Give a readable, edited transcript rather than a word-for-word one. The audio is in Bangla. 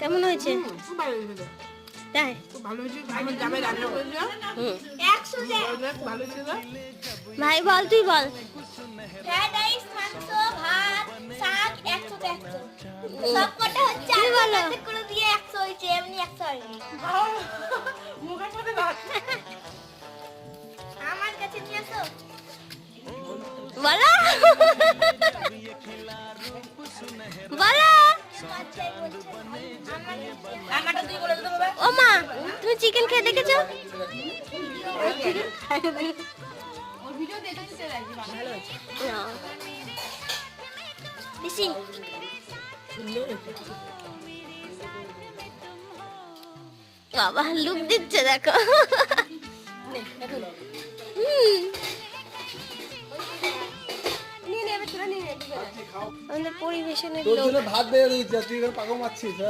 কেমন হয়েছে? খুব ভালো হয়েছে। তাই খুব ভালো হয়েছে। আমি যাবে রান্না করেছে। হুম। ভালো ছিল। ভাই বল, তুই বল। ফ্রাইড রাইস, মাংস, ভাত, শাক 100 তে 100 সব কটা হচ্ছে কি বলো? আলাদা করে দিয়ে 100 হয়েছে, এমনি 100 হয়নি। মুখের মধ্যে ভাত। আমার কাছে নিয়ে আসো। বলো বলো। রান্নাটা তুই করে দিতে হবে। ও মা, তুমি চিকেন খেয়ে দেখেছো? না। বেশি বাবা লুক দিচ্ছে দেখো। আমাদের পরিবেশনের তোর লোক জন্য ভাত বেড়ে দিয়েছি আর তুই এখানে পাকা মারছিস।